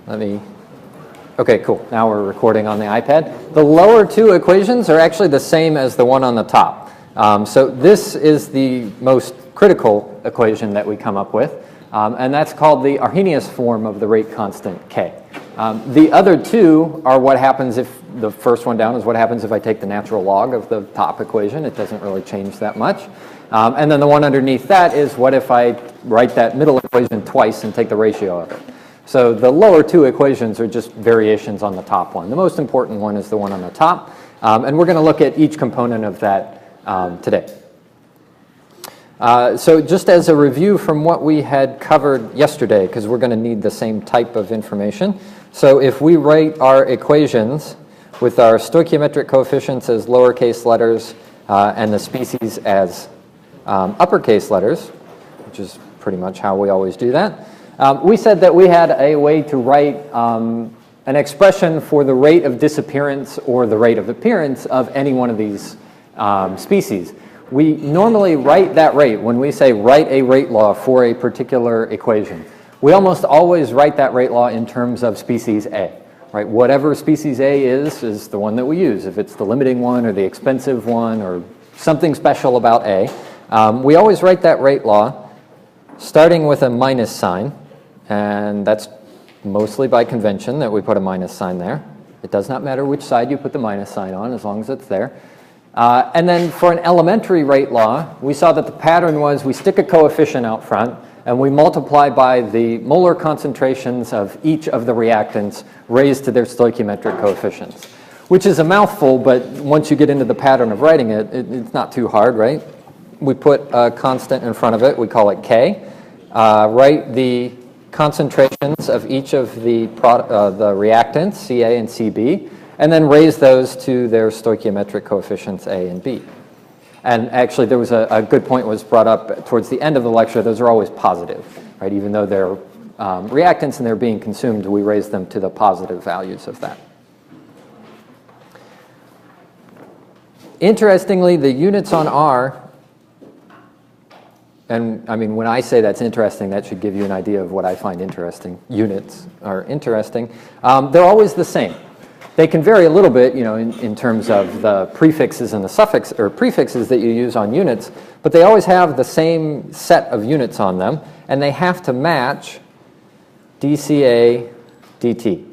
Okay, cool. Now we're recording on the iPad. The lower two equations are actually the same as the one on the top. So this is the most critical equation that we come up with, and that's called the Arrhenius form of the rate constant K. The other two are what happens if, the first one down is what happens if I take the natural log of the top equation. It doesn't really change that much. And then the one underneath that is what if I write that middle equation twice and take the ratio of it. So the lower two equations are just variations on the top one. The most important one is the one on the top, and we're going to look at each component of that today. So just as a review from what we had covered yesterday, because we're going to need the same type of information. So if we write our equations with our stoichiometric coefficients as lowercase letters and the species as uppercase letters, which is pretty much how we always do that, we said that we had a way to write an expression for the rate of disappearance or the rate of appearance of any one of these species. We normally write that rate when we say write a rate law for a particular equation. We almost always write that rate law in terms of species A. Right? Whatever species A is the one that we use. If it's the limiting one or the expensive one or something special about A, we always write that rate law starting with a minus sign. And that's mostly by convention that we put a minus sign there. It does not matter which side you put the minus sign on as long as it's there. And then for an elementary rate law, we saw that the pattern was we stick a coefficient out front and we multiply by the molar concentrations of each of the reactants raised to their stoichiometric coefficients, which is a mouthful, but once you get into the pattern of writing it, it's not too hard, right? We put a constant in front of it. We call it K. Write the concentrations of each of the reactants, Ca and Cb, and then raise those to their stoichiometric coefficients A and B. And actually, there was a good point was brought up towards the end of the lecture. Those are always positive, right? Even though they're reactants and they're being consumed, we raise them to the positive values of that. Interestingly, the units on R, and I mean, when I say that's interesting, that should give you an idea of what I find interesting. Units are interesting. They're always the same. They can vary a little bit, you know, in terms of the prefixes and the suffix or prefixes that you use on units, but they always have the same set of units on them, and they have to match dCA dt,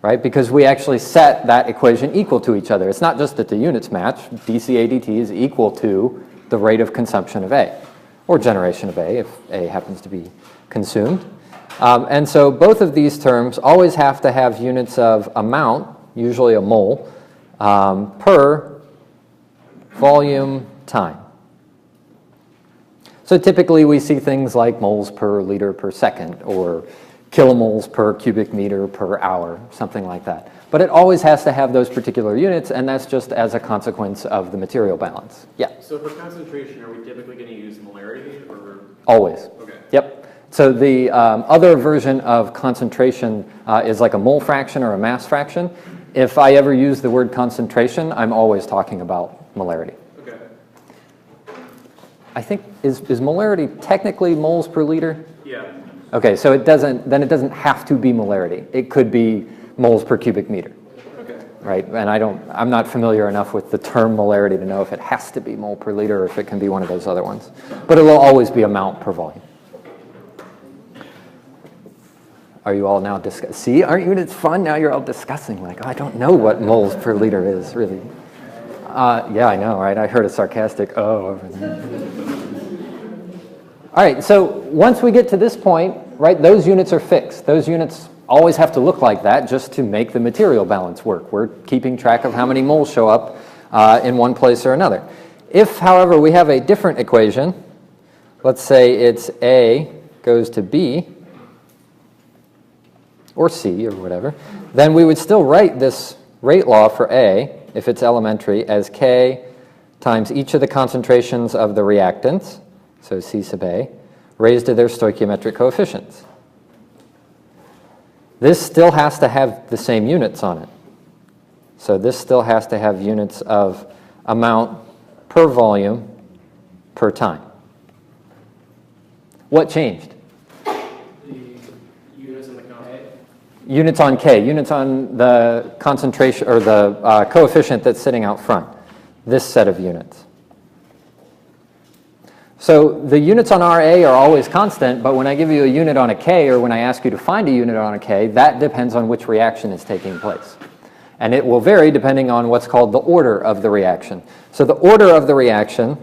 right? Because we actually set that equation equal to each other. It's not just that the units match. dCA dt is equal to the rate of consumption of A, or generation of A if A happens to be consumed. And so both of these terms always have to have units of amount, usually a mole, per volume time. So typically we see things like moles per liter per second or kilomoles per cubic meter per hour, something like that. But it always has to have those particular units, and that's just as a consequence of the material balance. Yeah? So for concentration, are we typically going to use molarity or? Always. Okay. Yep. So the other version of concentration is like a mole fraction or a mass fraction. If I ever use the word concentration, I'm always talking about molarity. Okay. I think, is molarity technically moles per liter? Yeah. Okay, so it doesn't have to be molarity. It could be moles per cubic meter. Okay. Right, and I'm not familiar enough with the term molarity to know if it has to be mole per liter or if it can be one of those other ones. But it will always be amount per volume. Are you all now discussing? See, aren't units fun? Now you're all discussing, like, oh, I don't know what moles per liter is, really. Yeah, I know, right? I heard a sarcastic, oh. All right, so once we get to this point, right, those units are fixed. Those units always have to look like that just to make the material balance work. We're keeping track of how many moles show up in one place or another. If, however, we have a different equation, let's say it's A goes to B, or C, or whatever, then we would still write this rate law for A, if it's elementary, as K times each of the concentrations of the reactants, so C sub A, raised to their stoichiometric coefficients. This still has to have the same units on it. So this still has to have units of amount per volume per time. What changed? The units in the Units on K, units on the concentration or the coefficient that's sitting out front, this set of units. So the units on RA are always constant, but when I give you a unit on a K or when I ask you to find a unit on a K, that depends on which reaction is taking place. And it will vary depending on what's called the order of the reaction. So the order of the reaction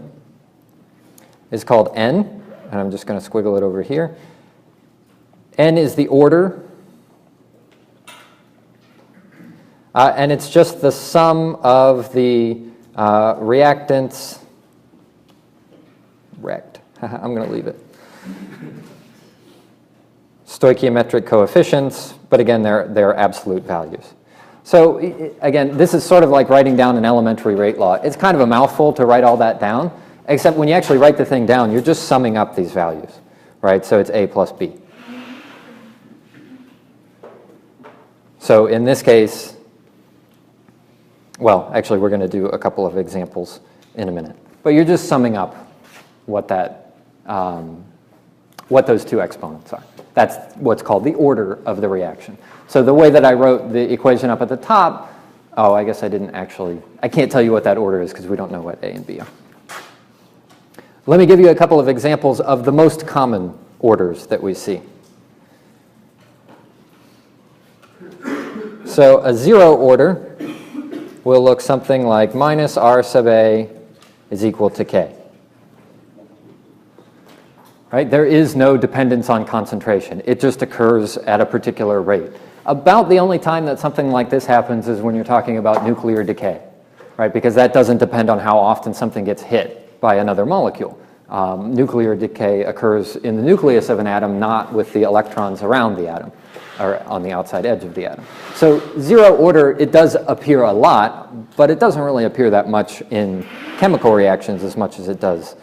is called N, and I'm just going to squiggle it over here. N is the order, and it's just the sum of the reactants. I'm going to leave it. Stoichiometric coefficients, but again, they're absolute values. So again, this is sort of like writing down an elementary rate law. It's kind of a mouthful to write all that down, except when you actually write the thing down, you're just summing up these values, right? So it's A plus B. So in this case, well, actually, we're going to do a couple of examples in a minute. But you're just summing up what those two exponents are. That's what's called the order of the reaction. So the way that I wrote the equation up at the top, oh, I guess I can't tell you what that order is because we don't know what A and B are. Let me give you a couple of examples of the most common orders that we see. So a zero order will look something like minus R sub A is equal to K. Right? There is no dependence on concentration. It just occurs at a particular rate. About the only time that something like this happens is when you're talking about nuclear decay, right? Because that doesn't depend on how often something gets hit by another molecule. Nuclear decay occurs in the nucleus of an atom, not with the electrons around the atom or on the outside edge of the atom. So zero order, it does appear a lot, but it doesn't really appear that much in chemical reactions as much as it does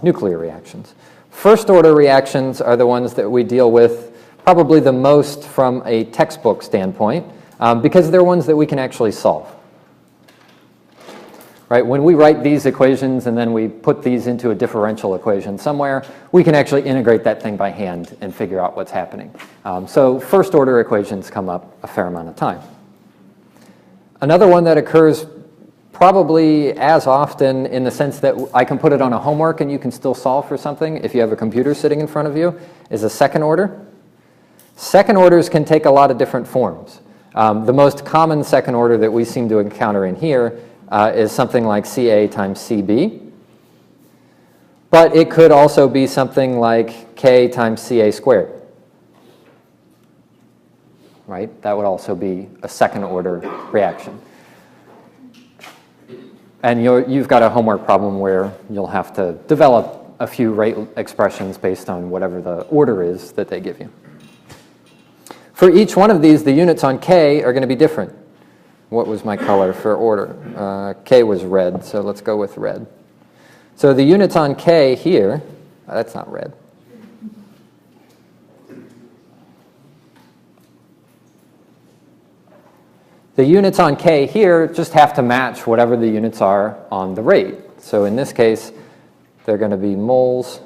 nuclear reactions. First order reactions are the ones that we deal with probably the most from a textbook standpoint because they're ones that we can actually solve. Right? When we write these equations and then we put these into a differential equation somewhere, we can actually integrate that thing by hand and figure out what's happening. So first order equations come up a fair amount of time. Another one that occurs probably as often in the sense that I can put it on a homework and you can still solve for something if you have a computer sitting in front of you, is a second order. Second orders can take a lot of different forms. The most common second order that we seem to encounter in here is something like Ca times Cb. But it could also be something like K times Ca squared. Right? That would also be a second order reaction. And you've got a homework problem where you'll have to develop a few rate expressions based on whatever the order is that they give you. For each one of these, the units on K are going to be different. What was my color for order? K was red, so let's go with red. So the units on K here, that's not red. The units on K here just have to match whatever the units are on the rate. So in this case, they're going to be moles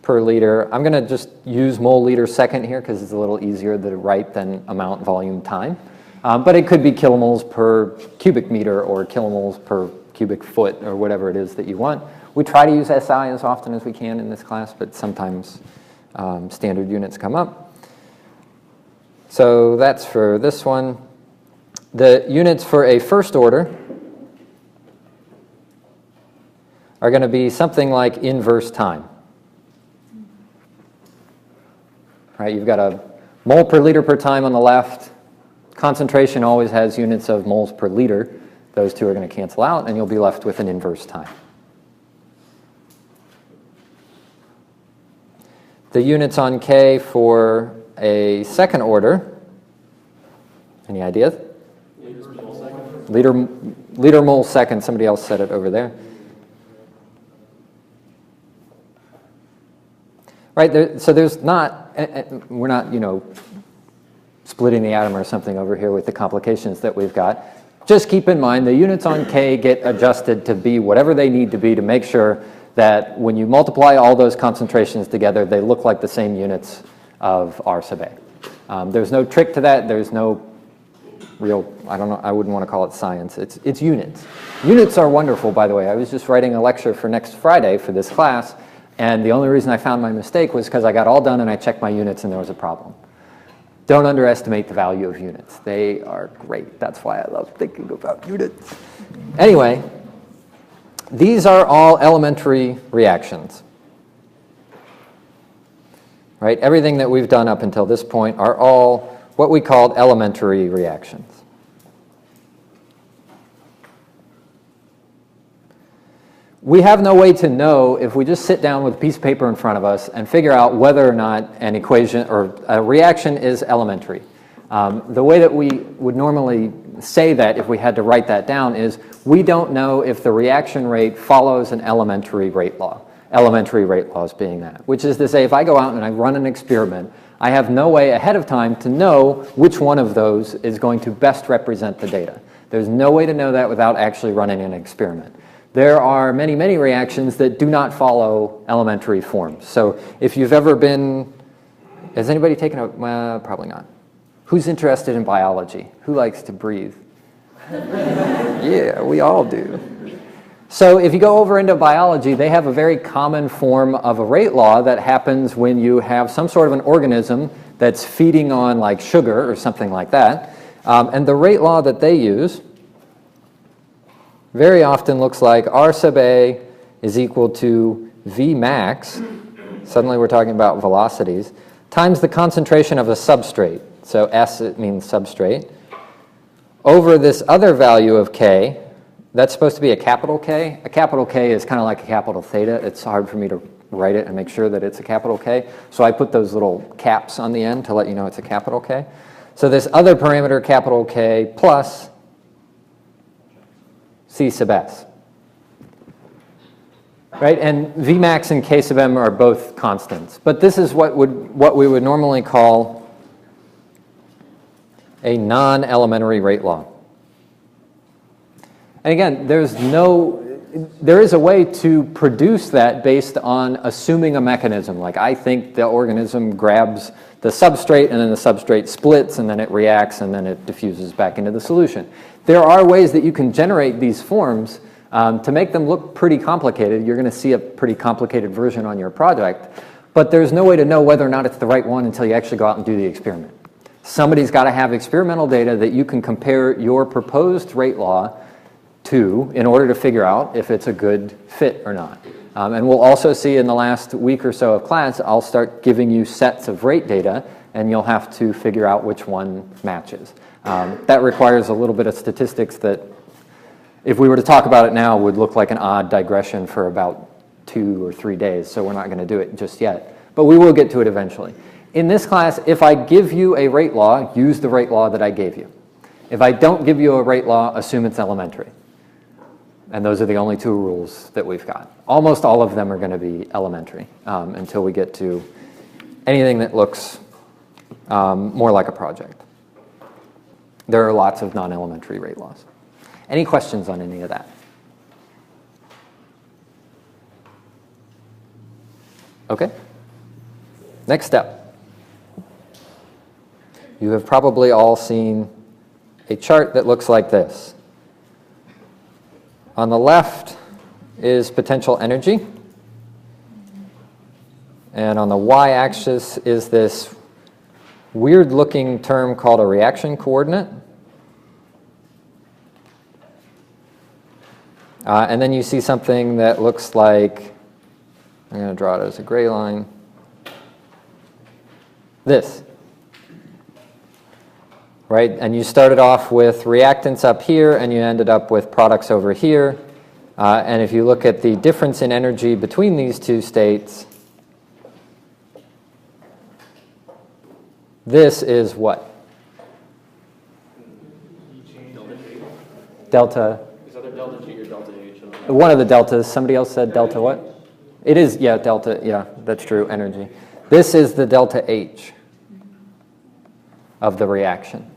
per liter. I'm going to just use mole liter second here because it's a little easier to write than amount, volume, time. But it could be kilomoles per cubic meter or kilomoles per cubic foot or whatever it is that you want. We try to use SI as often as we can in this class, but sometimes standard units come up. So that's for this one. The units for a first order are going to be something like inverse time. Right, you've got a mole per liter per time on the left. Concentration always has units of moles per liter. Those two are going to cancel out, and you'll be left with an inverse time. The units on K for a second order, any ideas? Liter mole second, somebody else said it over there. Right, so there's not, we're not, splitting the atom or something over here with the complications that we've got. Just keep in mind the units on K get adjusted to be whatever they need to be to make sure that when you multiply all those concentrations together, they look like the same units of R sub A. There's no trick to that. There's no real, I don't know, I wouldn't want to call it science. It's units. Units are wonderful, by the way. I was just writing a lecture for next Friday for this class, and the only reason I found my mistake was because I got all done and I checked my units and there was a problem. Don't underestimate the value of units. They are great. That's why I love thinking about units. Anyway, these are all elementary reactions. Right? Everything that we've done up until this point are all what we called elementary reactions. We have no way to know if we just sit down with a piece of paper in front of us and figure out whether or not an equation or a reaction is elementary. The way that we would normally say that if we had to write that down is we don't know if the reaction rate follows an elementary rate law. Elementary rate laws being that, which is to say if I go out and I run an experiment, I have no way ahead of time to know which one of those is going to best represent the data. There's no way to know that without actually running an experiment. There are many, many reactions that do not follow elementary forms. So if you've ever been, has anybody taken a, well, probably not. Who's interested in biology? Who likes to breathe? Yeah, we all do. So if you go over into biology, they have a very common form of a rate law that happens when you have some sort of an organism that's feeding on like sugar or something like that. And the rate law that they use very often looks like R sub A is equal to V max, suddenly we're talking about velocities, times the concentration of a substrate, so S it means substrate, over this other value of K. That's supposed to be a capital K. A capital K is kind of like a capital theta. It's hard for me to write it and make sure that it's a capital K. So I put those little caps on the end to let you know it's a capital K. So this other parameter, capital K, plus C sub S. Right? And Vmax and K sub M are both constants. But this is what we would normally call a non-elementary rate law. And again, there is a way to produce that based on assuming a mechanism. Like I think the organism grabs the substrate and then the substrate splits and then it reacts and then it diffuses back into the solution. There are ways that you can generate these forms to make them look pretty complicated. You're going to see a pretty complicated version on your project, but there's no way to know whether or not it's the right one until you actually go out and do the experiment. Somebody's got to have experimental data that you can compare your proposed rate law to in order to figure out if it's a good fit or not. And we'll also see in the last week or so of class, I'll start giving you sets of rate data and you'll have to figure out which one matches. That requires a little bit of statistics that if we were to talk about it now would look like an odd digression for about 2 or 3 days, so we're not going to do it just yet. But we will get to it eventually. In this class, if I give you a rate law, use the rate law that I gave you. If I don't give you a rate law, assume it's elementary. And those are the only 2 rules that we've got. Almost all of them are going to be elementary until we get to anything that looks more like a project. There are lots of non-elementary rate laws. Any questions on any of that? Okay. Next step. You have probably all seen a chart that looks like this. On the left is potential energy, and on the y-axis is this weird-looking term called a reaction coordinate. And then you see something that looks like, I'm going to draw it as a gray line, this. Right? And you started off with reactants up here, and you ended up with products over here. And if you look at the difference in energy between these 2 states, this is what? Delta. Is either delta G or delta H? One of the deltas. Somebody else said delta what? It is, yeah, delta. Yeah, that's true, energy. This is the delta H of the reaction.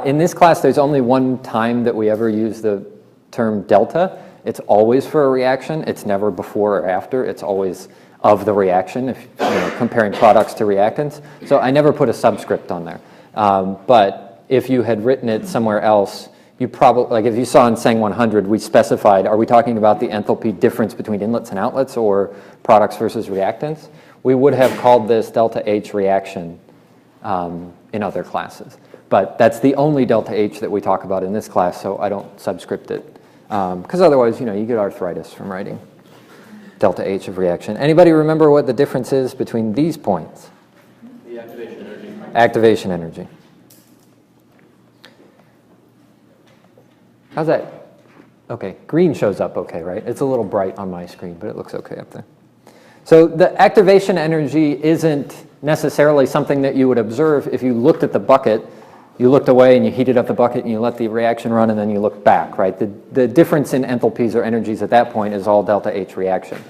In this class, there's only one time that we ever use the term delta. It's always for a reaction. It's never before or after. It's always of the reaction, if comparing products to reactants. So I never put a subscript on there. But if you had written it somewhere else, you probably, like if you saw in CENG 100, we specified, are we talking about the enthalpy difference between inlets and outlets or products versus reactants? We would have called this delta H reaction in other classes. But that's the only delta H that we talk about in this class, so I don't subscript it. Because otherwise, you get arthritis from writing delta H of reaction. Anybody remember what the difference is between these points? The activation energy. Activation energy. How's that? Okay, green shows up okay, right? It's a little bright on my screen, but it looks okay up there. So the activation energy isn't necessarily something that you would observe if you looked at the bucket, you looked away and you heated up the bucket and you let the reaction run and then you look back, right? The difference in enthalpies or energies at that point is all delta H reaction.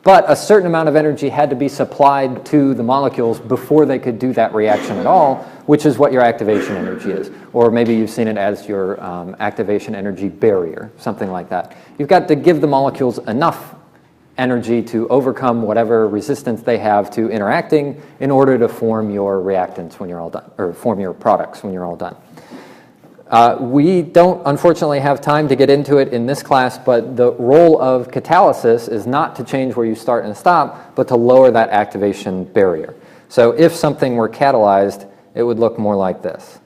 But a certain amount of energy had to be supplied to the molecules before they could do that reaction at all, which is what your activation energy is. Or maybe you've seen it as your activation energy barrier, something like that. You've got to give the molecules enough energy to overcome whatever resistance they have to interacting in order to form your reactants when you're all done, or form your products when you're all done. We don't, unfortunately, have time to get into it in this class, but the role of catalysis is not to change where you start and stop, but to lower that activation barrier. So if something were catalyzed, it would look more like this.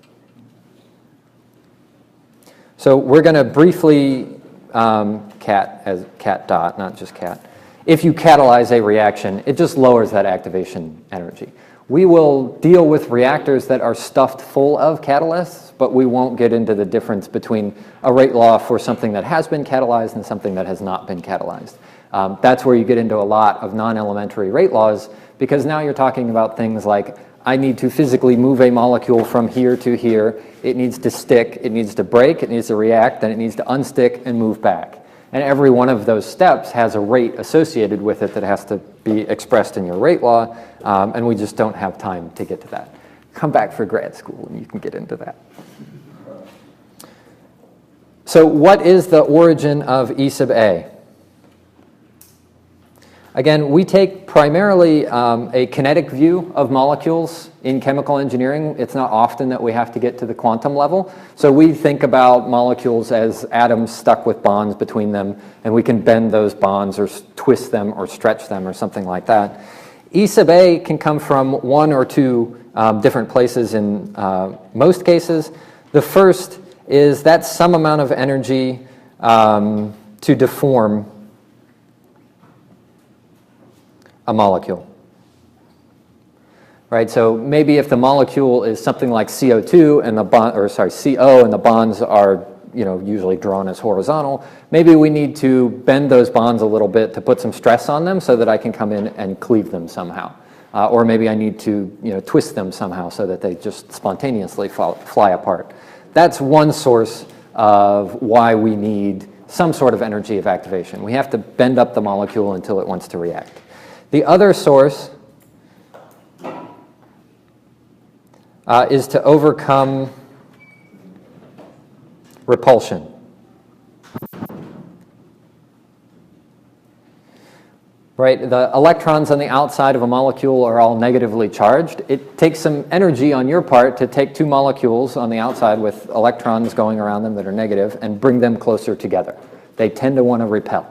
So we're going to briefly, cat as cat dot, not just cat. If you catalyze a reaction, it just lowers that activation energy. We will deal with reactors that are stuffed full of catalysts, but we won't get into the difference between a rate law for something that has been catalyzed and something that has not been catalyzed. That's where you get into a lot of non-elementary rate laws, because now you're talking about things like, I need to physically move a molecule from here to here. It needs to stick, it needs to break, it needs to react, then it needs to unstick and move back. And every one of those steps has a rate associated with it that has to be expressed in your rate law, and we just don't have time to get to that. Come back for grad school and you can get into that. So what is the origin of E sub A? Again, we take primarily a kinetic view of molecules in chemical engineering. It's not often that we have to get to the quantum level. So we think about molecules as atoms stuck with bonds between them, and we can bend those bonds or twist them or stretch them or something like that. E sub A can come from one or two different places in most cases. The first is that's some amount of energy to deform a molecule, right? So maybe if the molecule is something like CO2 and the bond, or sorry, CO, and the bonds are, usually drawn as horizontal, maybe we need to bend those bonds a little bit to put some stress on them so that I can come in and cleave them somehow. Or maybe I need to, twist them somehow so that they just spontaneously fly apart. That's one source of why we need some sort of energy of activation. We have to bend up the molecule until it wants to react. The other source is to overcome repulsion. Right, the electrons on the outside of a molecule are all negatively charged. It takes some energy on your part to take two molecules on the outside with electrons going around them that are negative and bring them closer together. They tend to want to repel.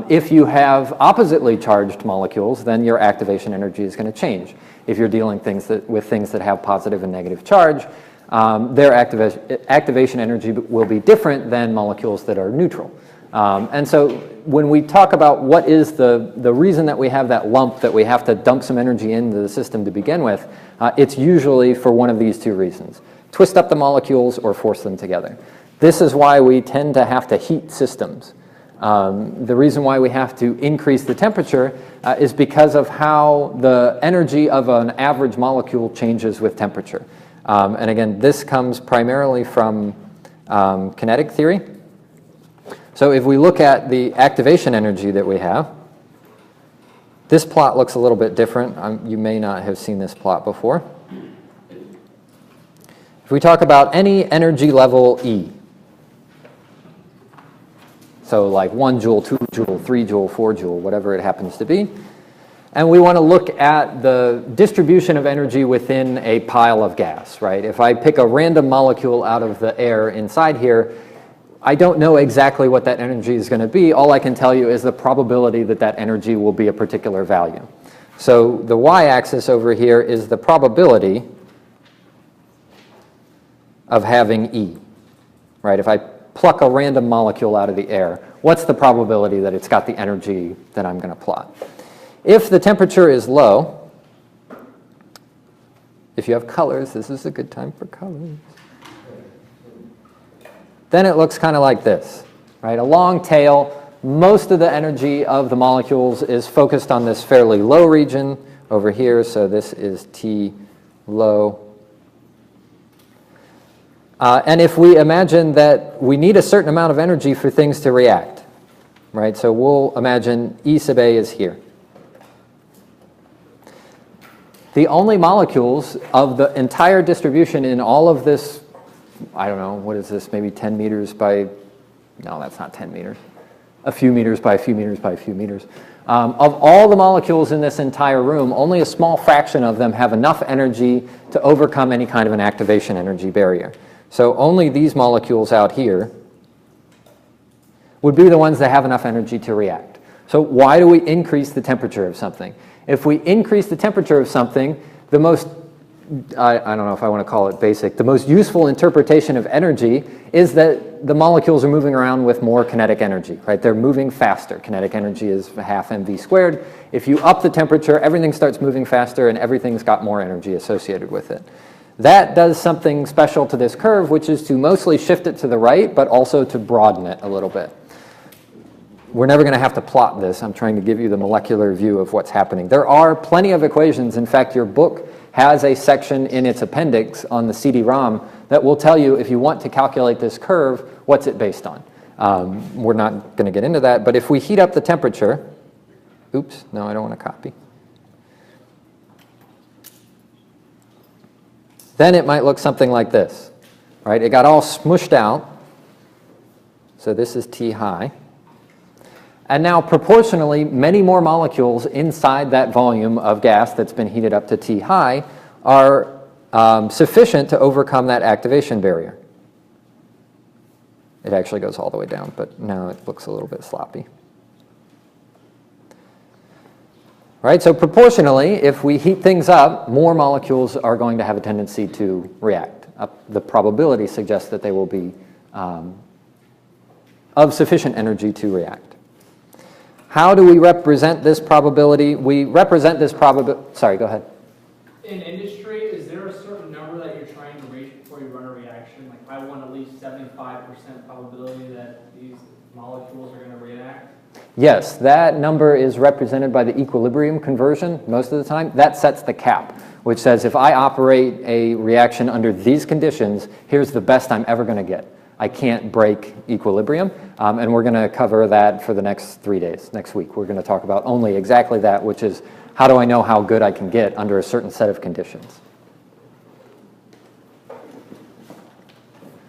If you have oppositely charged molecules, then your activation energy is going to change. If you're dealing with things that have positive and negative charge, their activation energy will be different than molecules that are neutral. And so when we talk about what is the reason that we have that lump that we have to dump some energy into the system to begin with, it's usually for one of these two reasons. Twist up the molecules or force them together. This is why we tend to have to heat systems. The reason why we have to increase the temperature is because of how the energy of an average molecule changes with temperature. And again, this comes primarily from kinetic theory. So if we look at the activation energy that we have, this plot looks a little bit different. You may not have seen this plot before. If we talk about any energy level E, so like 1 joule, 2 joule, 3 joule, 4 joule, whatever it happens to be, And we want to look at the distribution of energy within a pile of gas, right? If I pick a random molecule out of the air inside here, I don't know exactly what that energy is going to be. All I can tell you is the probability that that energy will be a particular value. So the y-axis over here is the probability of having E, right? If I pluck a random molecule out of the air, what's the probability that it's got the energy that I'm going to plot? If the temperature is low, if you have colors, this is a good time for colors, then it looks kind of like this, right? A long tail. Most of the energy of the molecules is focused on this fairly low region over here, so this is T low. And if we imagine that we need a certain amount of energy for things to react, right? So we'll imagine E sub A is here. The only molecules of the entire distribution in all of this, I don't know, what is this, maybe 10 meters by, no, that's not 10 meters. A few meters by a few meters by a few meters. Of all the molecules in this entire room, only a small fraction of them have enough energy to overcome any kind of an activation energy barrier. So only these molecules out here would be the ones that have enough energy to react. So why do we increase the temperature of something? If we increase the temperature of something, the most, I don't know if I want to call it basic, the most useful interpretation of energy is that the molecules are moving around with more kinetic energy, right? They're moving faster. Kinetic energy is half mv squared. If you up the temperature, everything starts moving faster and everything's got more energy associated with it. That does something special to this curve, which is to mostly shift it to the right, but also to broaden it a little bit. We're never going to have to plot this. I'm trying to give you the molecular view of what's happening. There are plenty of equations. In fact, your book has a section in its appendix on the CD-ROM that will tell you if you want to calculate this curve, what's it based on. We're not going to get into that, but if we heat up the temperature, oops, no, I don't want to copy. Then it might look something like this, right? It got all smushed out. So this is T high. And now proportionally, many more molecules inside that volume of gas that's been heated up to T high are sufficient to overcome that activation barrier. It actually goes all the way down, but now it looks a little bit sloppy. Right, so proportionally, if we heat things up, more molecules are going to have a tendency to react. The probability suggests that they will be of sufficient energy to react. How do we represent this probability? We represent this probability, sorry, go ahead. In industry, is there a certain number that you're trying to reach before you run a reaction? Like I want at least 75% probability that these molecules are going to react? Yes, that number is represented by the equilibrium conversion most of the time. That sets the cap, which says if I operate a reaction under these conditions, here's the best I'm ever going to get. I can't break equilibrium, and we're going to cover that for the next 3 days. Next week, we're going to talk about only exactly that, which is how do I know how good I can get under a certain set of conditions.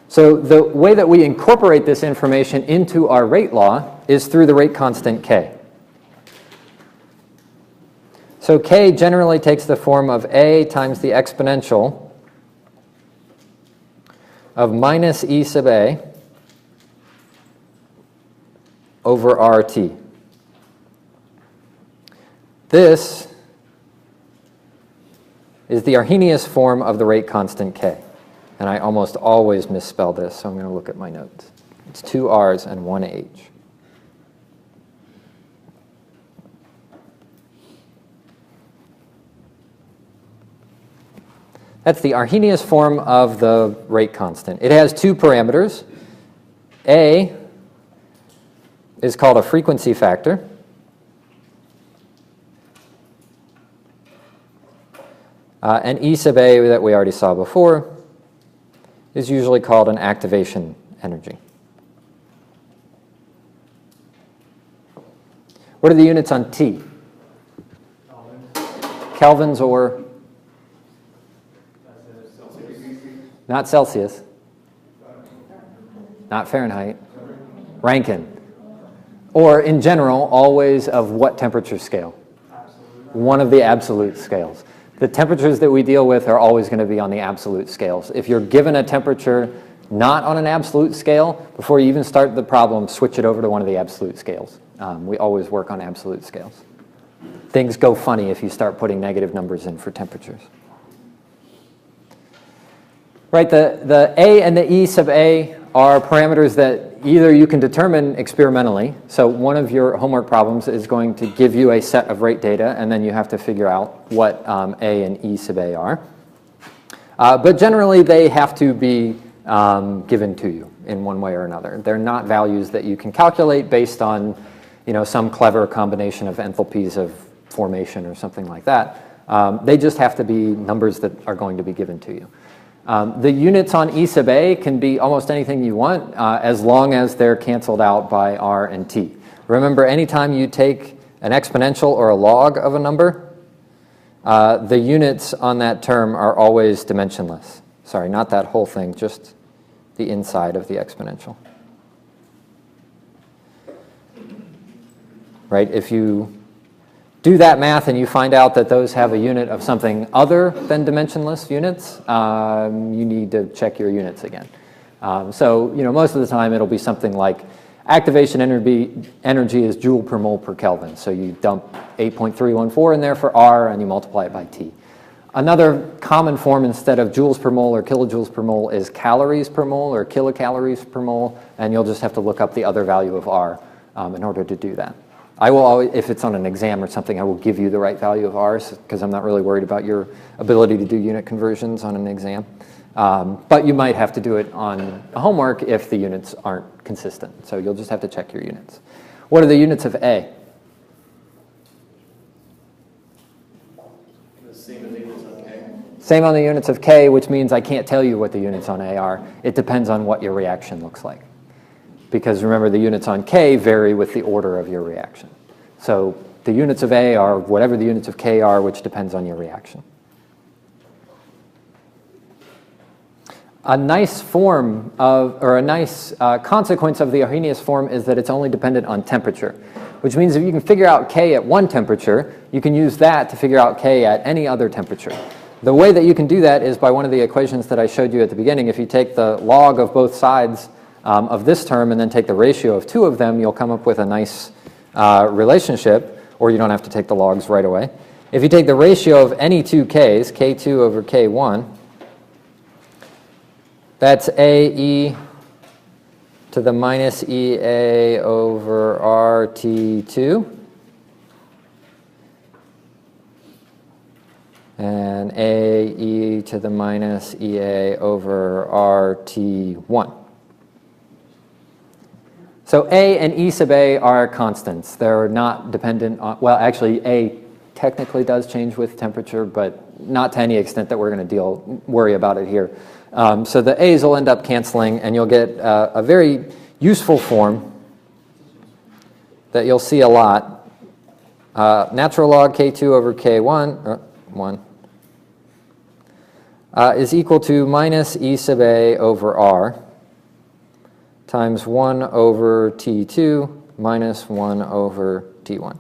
So the way that we incorporate this information into our rate law is through the rate constant K. So K generally takes the form of A times the exponential of minus E sub A over RT. This is the Arrhenius form of the rate constant K. And I almost always misspell this, so I'm going to look at my notes. It's 2 R's and 1 H. That's the Arrhenius form of the rate constant. It has 2 parameters. A is called a frequency factor. And E sub A that we already saw before is usually called an activation energy. What are the units on T? Kelvins or? Not Celsius. Not Fahrenheit. Rankine. Or in general, always of what temperature scale? one of the absolute scales. The temperatures that we deal with are always going to be on the absolute scales. If you're given a temperature not on an absolute scale, before you even start the problem, switch it over to one of the absolute scales. We always work on absolute scales. Things go funny if you start putting negative numbers in for temperatures. Right, the A and the E sub A are parameters that either you can determine experimentally. So one of your homework problems is going to give you a set of rate data, and then you have to figure out what A and E sub A are. But generally, they have to be given to you in one way or another. They're not values that you can calculate based on, some clever combination of enthalpies of formation or something like that. They just have to be numbers that are going to be given to you. The units on E sub A can be almost anything you want as long as they're canceled out by R and T. Remember, anytime you take an exponential or a log of a number, the units on that term are always dimensionless. Sorry, not that whole thing, just the inside of the exponential. Right? If you do that math and you find out that those have a unit of something other than dimensionless units, you need to check your units again. So, most of the time it'll be something like activation energy is joule per mole per Kelvin. So you dump 8.314 in there for R and you multiply it by T. Another common form instead of joules per mole or kilojoules per mole is calories per mole or kilocalories per mole, and you'll just have to look up the other value of R in order to do that. I will always, if it's on an exam or something, I will give you the right value of R because I'm not really worried about your ability to do unit conversions on an exam. But you might have to do it on a homework if the units aren't consistent. So you'll just have to check your units. What are the units of A? The same as the units on K. Same on the units of K, which means I can't tell you what the units on A are. It depends on what your reaction looks like. Because remember, the units on K vary with the order of your reaction. So the units of A are whatever the units of K are, which depends on your reaction. A nice form of, or a nice consequence of the Arrhenius form is that it's only dependent on temperature, which means if you can figure out K at one temperature, you can use that to figure out K at any other temperature. The way that you can do that is by one of the equations that I showed you at the beginning. If you take the log of both sides of this term and then take the ratio of two of them, you'll come up with a nice relationship, or you don't have to take the logs right away. If you take the ratio of any two Ks, K2 over K1, that's AE to the minus EA over RT2. And AE to the minus EA over RT1. So A and E sub A are constants. They're not dependent on, well, actually, A technically does change with temperature, but not to any extent that we're going to worry about it here. So the A's will end up canceling, and you'll get a very useful form that you'll see a lot. Natural log K2 over K1, 1, is equal to minus E sub A over R times 1 over T2 minus 1 over T1.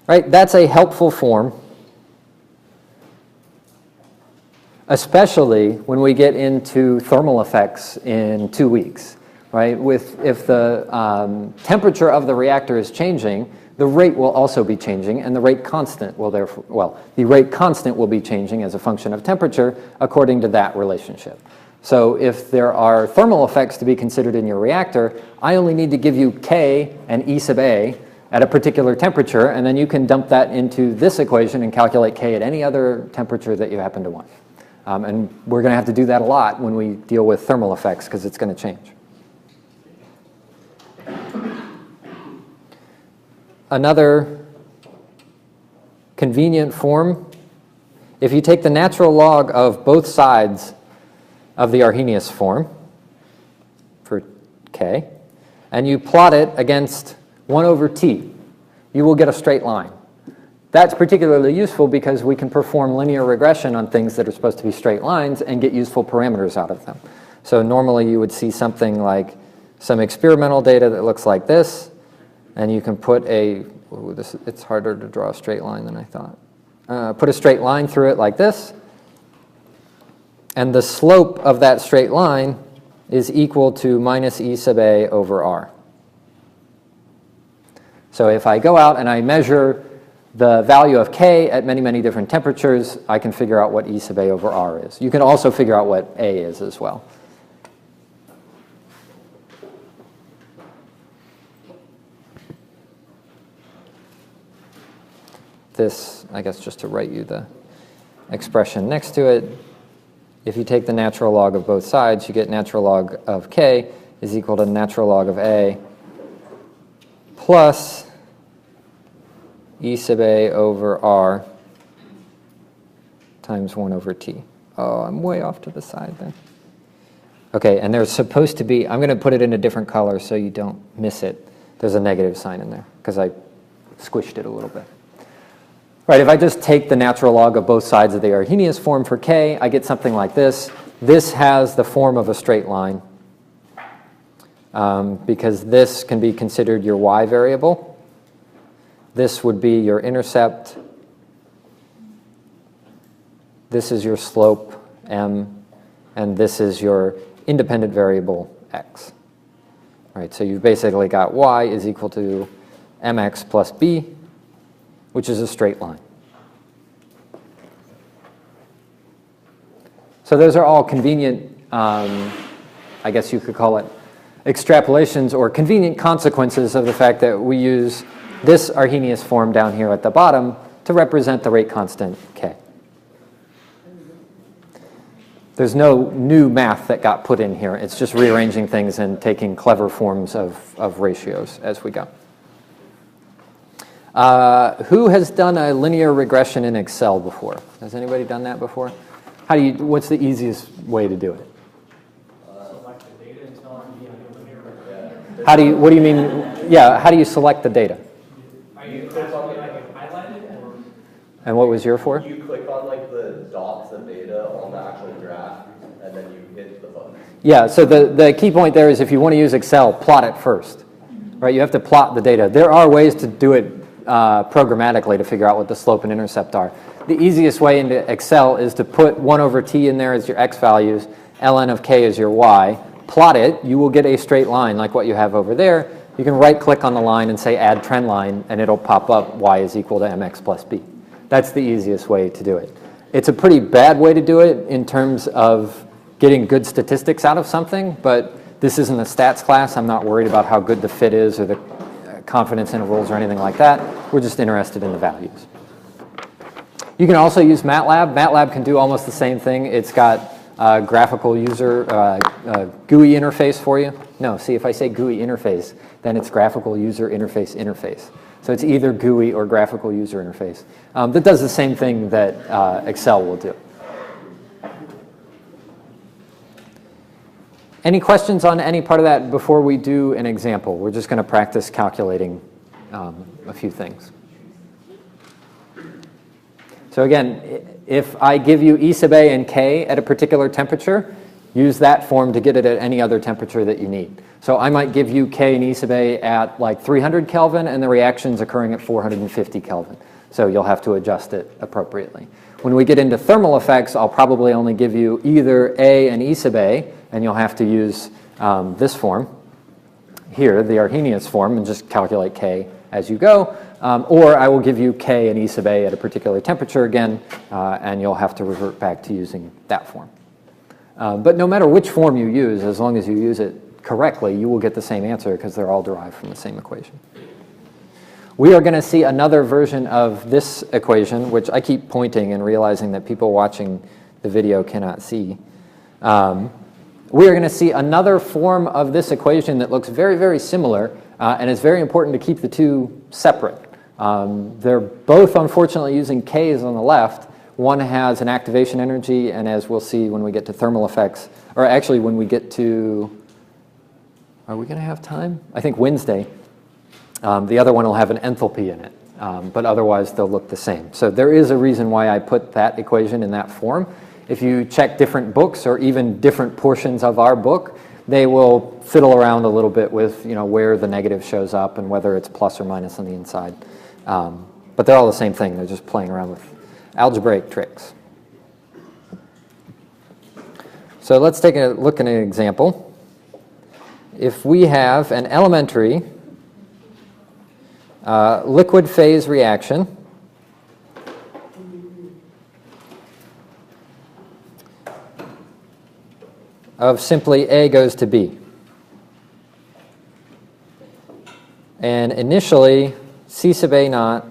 Right, that's a helpful form, especially when we get into thermal effects in 2 weeks. Right, if the temperature of the reactor is changing, the rate will also be changing, and the rate constant will therefore, well, the rate constant will be changing as a function of temperature according to that relationship. So if there are thermal effects to be considered in your reactor, I only need to give you K and E sub A at a particular temperature, and then you can dump that into this equation and calculate K at any other temperature that you happen to want. And we're going to have to do that a lot when we deal with thermal effects because it's going to change. Another convenient form, if you take the natural log of both sides of the Arrhenius form for K, and you plot it against 1 over T, you will get a straight line. That's particularly useful because we can perform linear regression on things that are supposed to be straight lines and get useful parameters out of them. So normally you would see something like some experimental data that looks like this, and you can put a, it's harder to draw a straight line than I thought. Put a straight line through it like this, and the slope of that straight line is equal to minus E sub A over R. So if I go out and I measure the value of K at many, many different temperatures, I can figure out what E sub A over R is. You can also figure out what A is as well. This, I guess just to write you the expression next to it, if you take the natural log of both sides, you get natural log of K is equal to natural log of A plus E sub A over R times 1 over T. Oh, I'm way off to the side then. Okay, and there's supposed to be, I'm going to put it in a different color so you don't miss it. There's a negative sign in there because I squished it a little bit. Right, if I just take the natural log of both sides of the Arrhenius form for K, I get something like this. This has the form of a straight line because this can be considered your y variable. This would be your intercept. This is your slope, m, and this is your independent variable, x. Right, so you've basically got y is equal to mx plus b, which is a straight line. So those are all convenient, I guess you could call it, extrapolations or convenient consequences of the fact that we use this Arrhenius form down here at the bottom to represent the rate constant K. There's no new math that got put in here. It's just rearranging things and taking clever forms of ratios as we go. Who has done a linear regression in Excel before? Has anybody done that before? What's the easiest way to do it? Select the data and tell it to be a linear regression. What do you mean? Yeah, how do you select the data? Are you asking like a highlighted or? And what was your for? You click on like the dots of data on the actual graph, and then you hit the button. Yeah, so the key point there is if you want to use Excel, plot it first. Right, you have to plot the data. There are ways to do it programmatically to figure out what the slope and intercept are. The easiest way into Excel is to put 1 over t in there as your x values, ln of k is your y, plot it, you will get a straight line like what you have over there. You can right click on the line and say add trend line, and it'll pop up y is equal to mx plus b. That's the easiest way to do it. It's a pretty bad way to do it in terms of getting good statistics out of something, but this isn't a stats class. I'm not worried about how good the fit is or the confidence intervals or anything like that. We're just interested in the values. You can also use MATLAB. MATLAB can do almost the same thing. It's got graphical user GUI interface for you. No, see, if I say GUI interface, then it's graphical user interface. So it's either GUI or graphical user interface. That does the same thing that Excel will do. Any questions on any part of that before we do an example? We're just going to practice calculating a few things. So again, if I give you E sub A and K at a particular temperature, use that form to get it at any other temperature that you need. So I might give you K and E sub A at like 300 Kelvin, and the reaction's occurring at 450 Kelvin. So you'll have to adjust it appropriately. When we get into thermal effects, I'll probably only give you either A and E sub A, and you'll have to use this form here, the Arrhenius form, and just calculate K as you go. Or I will give you K and E sub A at a particular temperature again, and you'll have to revert back to using that form. But no matter which form you use, as long as you use it correctly, you will get the same answer because they're all derived from the same equation. We are going to see another version of this equation, which I keep pointing and realizing that people watching the video cannot see. We are going to see another form of this equation that looks very, very similar, and it's very important to keep the two separate. They're both, unfortunately, using K's on the left. One has an activation energy, and as we'll see when we get to thermal effects, or actually when we get to, are we going to have time? I think Wednesday. The other one will have an enthalpy in it, but otherwise they'll look the same. So there is a reason why I put that equation in that form. If you check different books or even different portions of our book, they will fiddle around a little bit with where the negative shows up and whether it's plus or minus on the inside. But they're all the same thing. They're just playing around with algebraic tricks. So let's take a look at an example. If we have an elementary liquid phase reaction of simply A goes to B. And initially, C sub A naught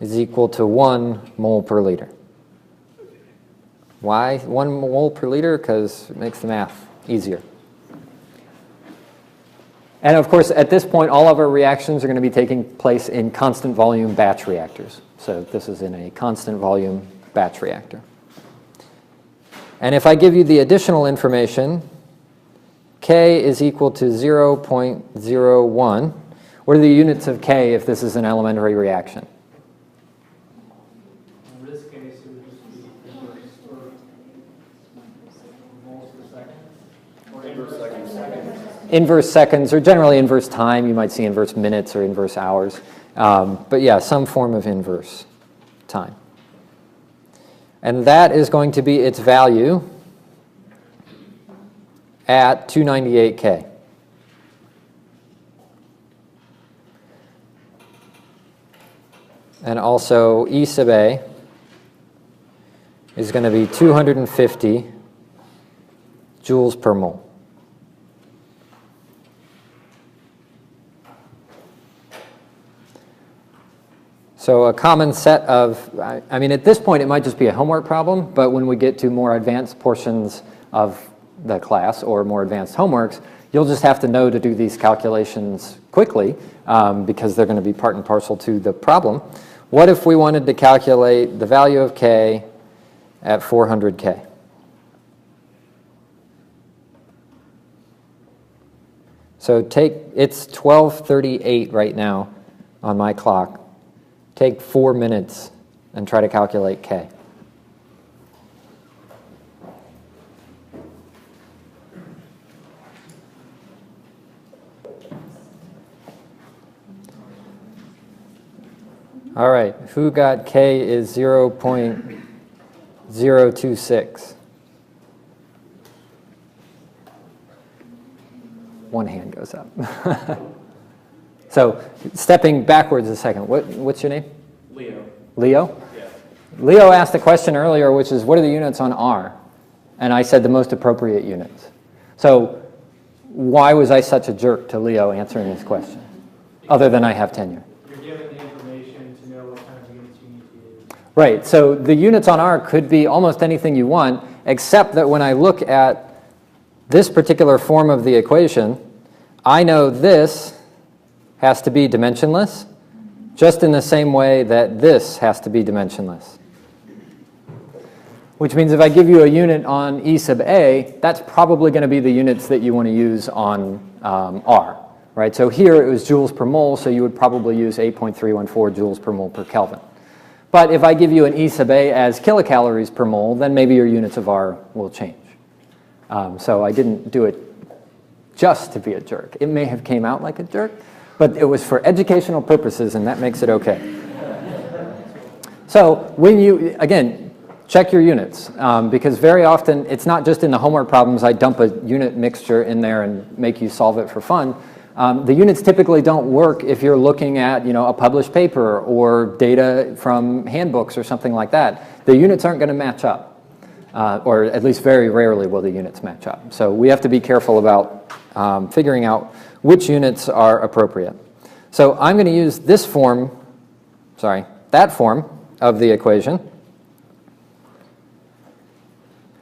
is equal to 1 mole per liter. Why 1 mole per liter? Because it makes the math easier. And of course, at this point, all of our reactions are going to be taking place in constant volume batch reactors. So this is in a constant volume batch reactor. And if I give you the additional information, K is equal to 0.01. What are the units of K if this is an elementary reaction? In this case, it would just be inverse or moles per second. Or inverse seconds. Inverse seconds, or generally inverse time. You might see inverse minutes or inverse hours. But yeah, some form of inverse time. And that is going to be its value at 298 K. And also E sub A is going to be 250 joules per mole. So a common set of, I mean, at this point it might just be a homework problem, but when we get to more advanced portions of the class or more advanced homeworks, you'll just have to know to do these calculations quickly because they're going to be part and parcel to the problem. What if we wanted to calculate the value of K at 400 K? So it's 12:38 right now on my clock. Take 4 minutes and try to calculate K. All right, who got K is 0.026? One hand goes up. So stepping backwards a second, what's your name? Leo. Leo? Yeah. Leo asked a question earlier, which is, what are the units on R? And I said the most appropriate units. So why was I such a jerk to Leo answering this question, other than I have tenure? You're given the information to know what kind of units you need to use. Right, so the units on R could be almost anything you want, except that when I look at this particular form of the equation, I know this has to be dimensionless, just in the same way that this has to be dimensionless. Which means if I give you a unit on E sub A, that's probably going to be the units that you want to use on R. Right? So here it was joules per mole, so you would probably use 8.314 joules per mole per Kelvin. But if I give you an E sub A as kilocalories per mole, then maybe your units of R will change. So I didn't do it just to be a jerk. It may have came out like a jerk, but it was for educational purposes, and that makes it okay. So when you, again, check your units, because very often it's not just in the homework problems I dump a unit mixture in there and make you solve it for fun. The units typically don't work if you're looking at a published paper or data from handbooks or something like that. The units aren't going to match up, or at least very rarely will the units match up. So we have to be careful about figuring out which units are appropriate. So I'm going to use this form, that form of the equation.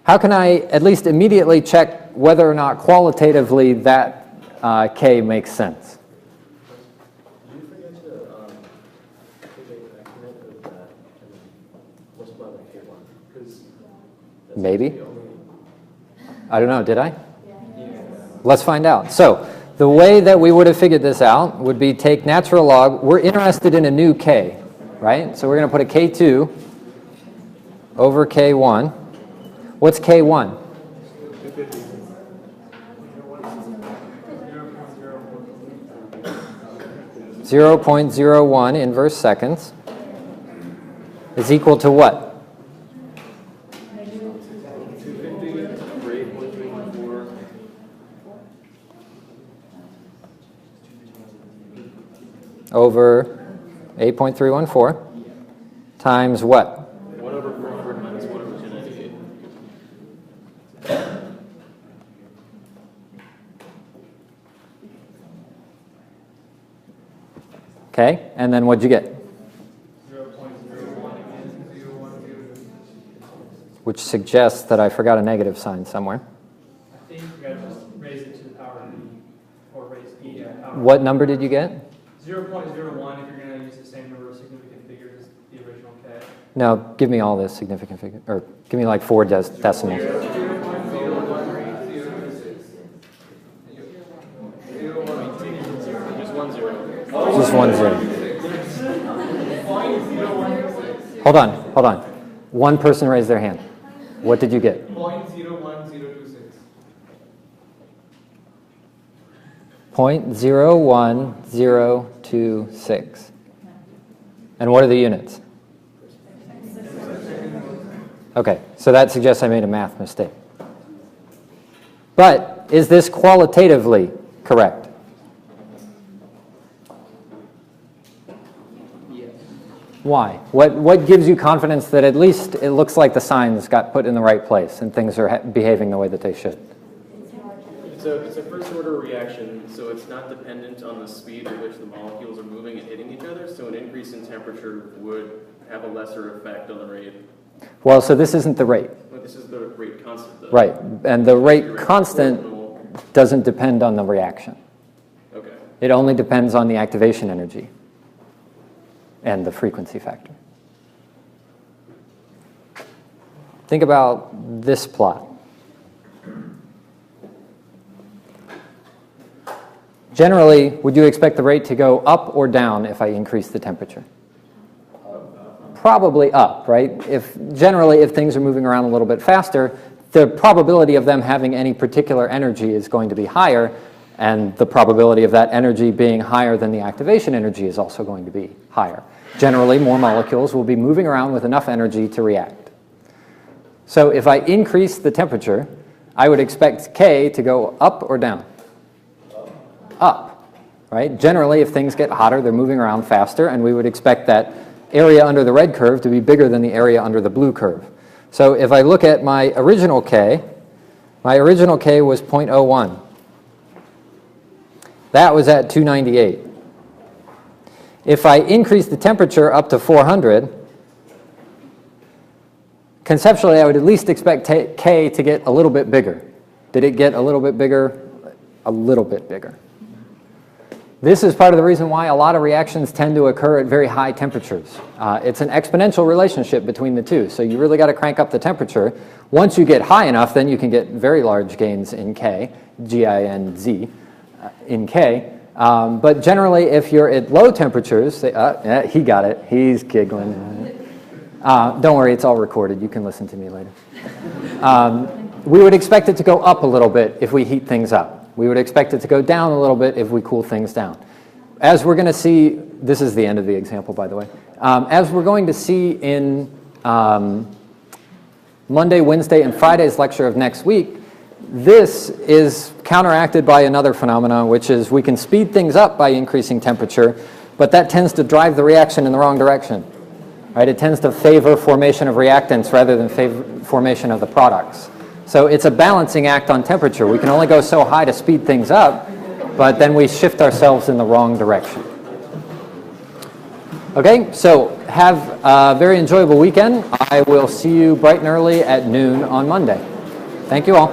How can I at least immediately check whether or not qualitatively that K makes sense? Did you forget to take an increment of that and multiply by K1? Because Maybe. I don't know, did I? Let's find out. So the way that we would have figured this out would be take natural log. We're interested in a new K, right? So we're going to put a K2 over K1. What's K1? 0.01 inverse seconds is equal to what? Over 8.314 times what? 1 over 400 minus 1 over 298. Okay, and then what'd you get? 0.01 again, 0.102. Which suggests that I forgot a negative sign somewhere. I think you gotta just raise it to the power of e, or raise e to the power. What number did you get? 0.01 if you're going to use the same number of significant figures as the original k. No, give me all the significant figure, or give me like 4 decimals. Just 1 0. Hold on. One person raised their hand. What did you get? 0.01026. 0.01026. And what are the units? Okay, so that suggests I made a math mistake. But is this qualitatively correct? Why? What gives you confidence that at least it looks like the signs got put in the right place and things are behaving the way that they should? It's a first order reaction, so it's not dependent on the speed at which the molecules are moving and hitting each other, so an increase in temperature would have a lesser effect on the rate. Well, so this isn't the rate. But this is the rate constant, though. Right, and the rate constant doesn't depend on the reaction. Okay. It only depends on the activation energy and the frequency factor. Think about this plot. Generally, would you expect the rate to go up or down if I increase the temperature? Probably up, right? Generally, if things are moving around a little bit faster, the probability of them having any particular energy is going to be higher, and the probability of that energy being higher than the activation energy is also going to be higher. Generally, more molecules will be moving around with enough energy to react. So if I increase the temperature, I would expect K to go up or down? Up, right? Generally, if things get hotter, they're moving around faster, and we would expect that area under the red curve to be bigger than the area under the blue curve. So if I look at my original K was 0.01. That was at 298. If I increase the temperature up to 400, conceptually I would at least expect K to get a little bit bigger. Did it get a little bit bigger? A little bit bigger. This is part of the reason why a lot of reactions tend to occur at very high temperatures. It's an exponential relationship between the two, so you really got to crank up the temperature. Once you get high enough, then you can get very large gains in K, G-I-N-Z, in K. But generally, if you're at low temperatures, he got it, he's giggling. Don't worry, it's all recorded, you can listen to me later. We would expect it to go up a little bit if we heat things up. We would expect it to go down a little bit if we cool things down. As we're going to see, this is the end of the example, by the way. As we're going to see in Monday, Wednesday, and Friday's lecture of next week, this is counteracted by another phenomenon, which is we can speed things up by increasing temperature, but that tends to drive the reaction in the wrong direction. Right? It tends to favor formation of reactants rather than formation of the products. So it's a balancing act on temperature. We can only go so high to speed things up, but then we shift ourselves in the wrong direction. Okay, so have a very enjoyable weekend. I will see you bright and early at noon on Monday. Thank you all.